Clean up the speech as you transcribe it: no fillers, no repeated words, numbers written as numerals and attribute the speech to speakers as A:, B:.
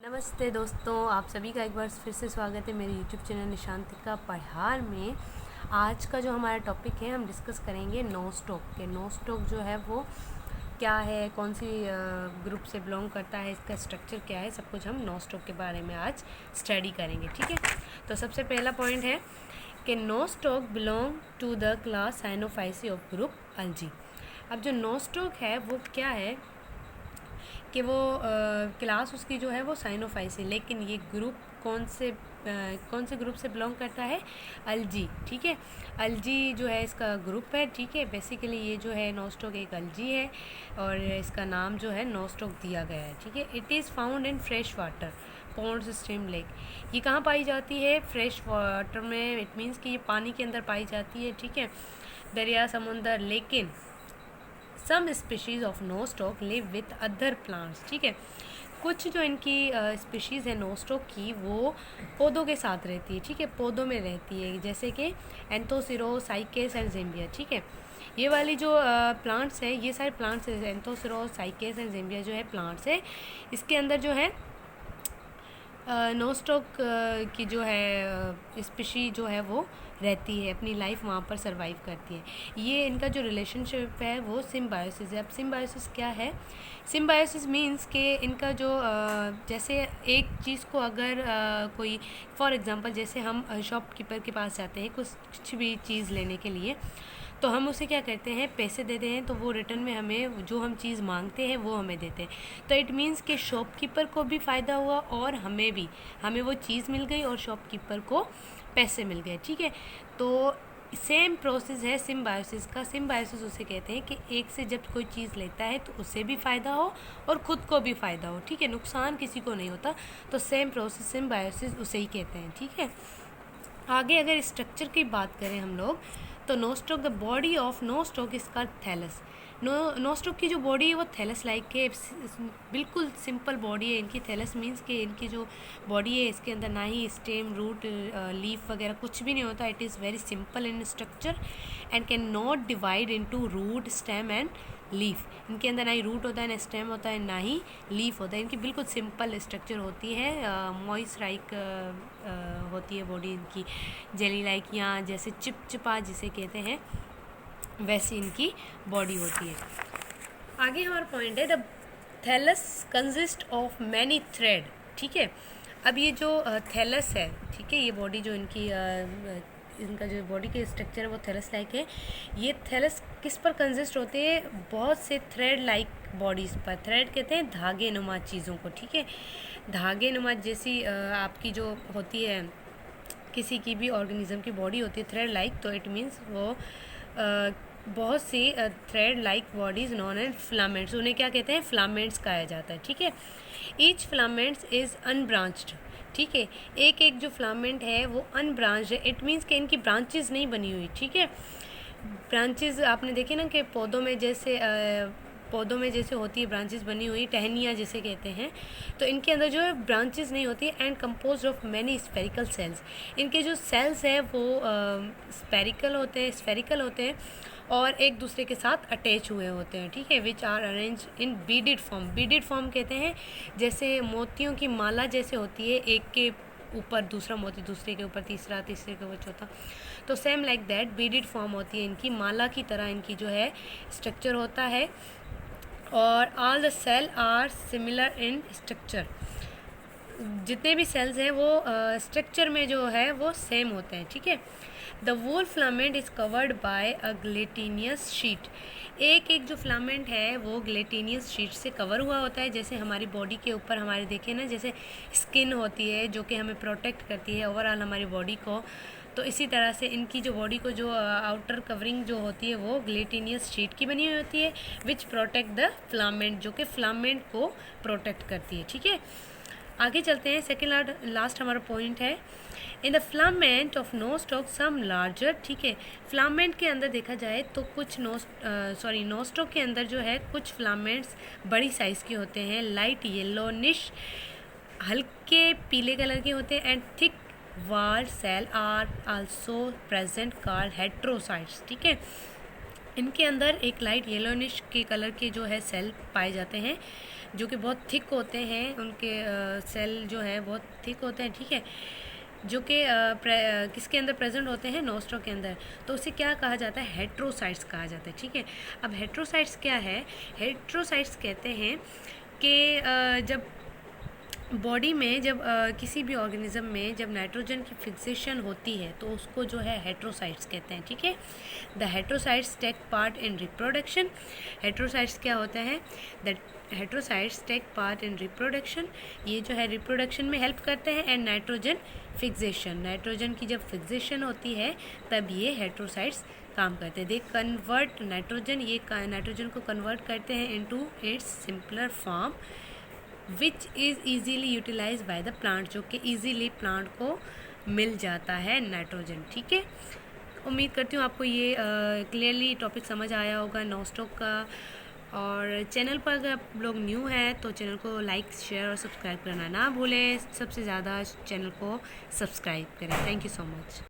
A: नमस्ते दोस्तों, आप सभी का एक बार फिर से स्वागत है मेरे YouTube चैनल निशांतिका पढ़ार में। आज का जो हमारा टॉपिक है हम डिस्कस करेंगे नो स्टॉक के। नो स्टॉक जो है वो क्या है, कौन सी ग्रुप से बिलोंग करता है, इसका स्ट्रक्चर क्या है, सब कुछ हम नो स्टॉक के बारे में आज स्टडी करेंगे। ठीक है, तो सबसे पहला पॉइंट है कि Nostoc belong to the class Cyanophyceae of group algae. अब जो नो स्टॉक है वो क्या है कि वो क्लास उसकी जो है वो साइनोफाइसी, लेकिन ये ग्रुप कौन से ग्रुप से बिलोंग करता है? अल्जी। ठीक है, अल्जी जो है इसका ग्रुप है। ठीक है, बेसिकली ये जो है नोस्टॉक एक अल्जी है और इसका नाम जो है नोस्टॉक दिया गया है। ठीक है, it is found in fresh water ponds, stream, lake. ये कहाँ पाई जाती है? फ्रेश वाटर में। इट मीन्स कि ये पानी के अंदर पाई जाती है। ठीक है, दरिया, समुंदर। लेकिन some species of Nostoc live with other plants. ठीक है, कुछ जो इनकी स्पीशीज़ है नोस्टॉक की वो पौधों के साथ रहती है। ठीक है, पौधों में रहती है, जैसे कि एंथोसिरो, साइकेस एंड जेम्बिया। ठीक है, ये वाली जो प्लांट्स हैं, ये सारे प्लांट्स है, एंथोसिरो, साइकेस एंड जेम्बिया जो है प्लांट्स है, इसके अंदर जो है नोस्टॉक की जो है स्पीशी जो है वो रहती है, अपनी लाइफ वहाँ पर सरवाइव करती है। ये इनका जो रिलेशनशिप है वो सिम्बायोसिस है। अब सिम्बायोसिस क्या है? सिम्बायोसिस मीन्स कि इनका जो जैसे एक चीज़ को अगर कोई फॉर एग्जांपल जैसे हम शॉपकीपर के पास जाते हैं कुछ भी चीज़ लेने के लिए, तो हम उसे क्या करते हैं, पैसे देते हैं, तो वो रिटर्न में हमें जो हम चीज़ मांगते हैं वो हमें देते हैं। तो इट मीन्स कि शॉपकीपर को भी फ़ायदा हुआ और हमें भी, हमें वो चीज़ मिल गई और शॉपकीपर को पैसे मिल गए। ठीक है, तो सेम प्रोसेस है सिम्बायोसिस का। सिम्बायोसिस उसे कहते हैं कि एक से जब कोई चीज़ लेता है तो उसे भी फ़ायदा हो और ख़ुद को भी फ़ायदा हो। ठीक है, नुकसान किसी को नहीं होता, तो सेम प्रोसेस सिम्बायोसिस उसे ही कहते हैं। ठीक है, आगे अगर स्ट्रक्चर की बात करें हम लोग, तो nostoc, the body of nostoc is called thallus. Nostoc की जो बॉडी है वो थैलस लाइक है, बिल्कुल सिंपल बॉडी है इनकी। थैलस मीन्स कि इनकी जो बॉडी है इसके अंदर ना ही स्टेम, रूट, लीफ वगैरह कुछ भी नहीं होता। It is very simple in structure and can not divide into root, stem and leaf. इनके अंदर ना ही रूट होता है, ना स्टेम होता है, ना ही लीफ होता है। इनकी बिल्कुल सिंपल स्ट्रक्चर होती है, मॉइस लाइक होती है बॉडी इनकी, जेली लाइक, या जैसे चिपचिपा जिसे कहते हैं वैसी इनकी बॉडी होती है। आगे हमारा पॉइंट है the thallus consist of many thread. ठीक है, अब ये जो थैलस है, ठीक है, ये बॉडी जो इनकी इनका जो बॉडी के स्ट्रक्चर है वो थैलस लाइक है। ये थैलस किस पर कंसिस्ट होते हैं? बहुत से थ्रेड लाइक बॉडीज़ पर। थ्रेड कहते हैं धागे नुमा चीज़ों को। ठीक है, धागे नुमा जैसी आपकी जो होती है किसी की भी ऑर्गेनिज्म की बॉडी होती है थ्रेड लाइक, तो इट मीन्स वो बहुत सी thread like bodies known and filaments, उन्हें क्या कहते हैं? फिलामेंट्स कहा जाता है। ठीक है, ईच फिलामेंट्स इज़ अनब्रांच्ड। ठीक है, एक एक जो फिलामेंट है वो अनब्रांच्ड है। इट मीन्स कि इनकी ब्रांचेस नहीं बनी हुई। ठीक है, ब्रांचेस आपने देखे ना कि पौधों में जैसे होती है ब्रांचेस बनी हुई, टहनियाँ जिसे कहते हैं, तो इनके अंदर जो है ब्रांचेस नहीं होती। And composed of many spherical cells. इनके जो सेल्स हैं वो स्फेरिकल होते हैं और एक दूसरे के साथ अटैच हुए होते हैं। ठीक है, which are arrange in beaded form. Beaded form कहते हैं जैसे मोतियों की माला जैसे होती है, एक के ऊपर दूसरा मोती, दूसरे के ऊपर तीसरा, तीसरे के ऊपर चौथा, तो same like that beaded form होती है इनकी, माला की तरह इनकी जो है स्ट्रक्चर होता है। और all the cell are similar in structure. जितने भी सेल्स हैं वो स्ट्रक्चर में जो है वो सेम होते हैं। ठीक है, the whole filament is covered by a gelatinous sheet. एक एक जो फिलामेंट है वो ग्लेटिनियस शीट से कवर हुआ होता है, जैसे हमारी बॉडी के ऊपर हमारे देखें ना, जैसे स्किन होती है जो कि हमें प्रोटेक्ट करती है ओवरऑल हमारी बॉडी को, तो इसी तरह से इनकी जो बॉडी को जो आउटर कवरिंग जो होती है वो ग्लेटिनियस शीट की बनी हुई होती है, विच प्रोटेक्ट द फिलामेंट, जो कि फिलामेंट को प्रोटेक्ट करती है। ठीक है, आगे चलते हैं। सेकेंड लास्ट हमारा पॉइंट है in the filament of nostoc some larger. ठीक है, फिलामेंट के अंदर देखा जाए तो कुछ नोस्टॉक के अंदर जो है कुछ फिलामेंट्स बड़ी साइज़ के होते हैं, लाइट येलोनिश, हल्के पीले कलर के होते हैं, and thick walled cell are also present called heterocytes। ठीक है, इनके अंदर एक लाइट येलोनिश के कलर के जो है सेल पाए जाते हैं जो कि बहुत थिक होते हैं, उनके सेल जो है बहुत थिक होते हैं, ठीक है, जो कि किसके अंदर प्रेजेंट होते हैं, नोस्ट्रो के अंदर। तो उसे क्या कहा जाता है, हेट्रोसाइट्स कहा जाता है, ठीक है। अब हेट्रोसाइट्स क्या है, हेट्रोसाइट्स कहते हैं कि जब बॉडी में जब किसी भी ऑर्गेनिज्म में जब नाइट्रोजन की फिक्सेशन होती है तो उसको जो है हेट्रोसाइट्स कहते हैं, ठीक है। The heterocytes take part in reproduction. Heterocytes क्या होते हैं, the heterocytes take part in reproduction, ये जो है रिप्रोडक्शन में हेल्प करते हैं। एंड नाइट्रोजन फिक्सेशन, नाइट्रोजन की जब फिक्सेशन होती है तब ये हेट्रोसाइट्स काम करते हैं। दे कन्वर्ट नाइट्रोजन, ये नाइट्रोजन को कन्वर्ट करते हैं into its simpler form which is easily utilize by the plant, जो कि ईजीली प्लांट को मिल जाता है नाइट्रोजन, ठीक है। उम्मीद करती हूँ आपको ये क्लियरली टॉपिक समझ आया होगा नोस्टॉक का। और चैनल पर अगर आप लोग न्यू हैं तो चैनल को लाइक, शेयर और सब्सक्राइब करना ना भूलें। सबसे ज़्यादा चैनल को सब्सक्राइब करें। Thank you so much.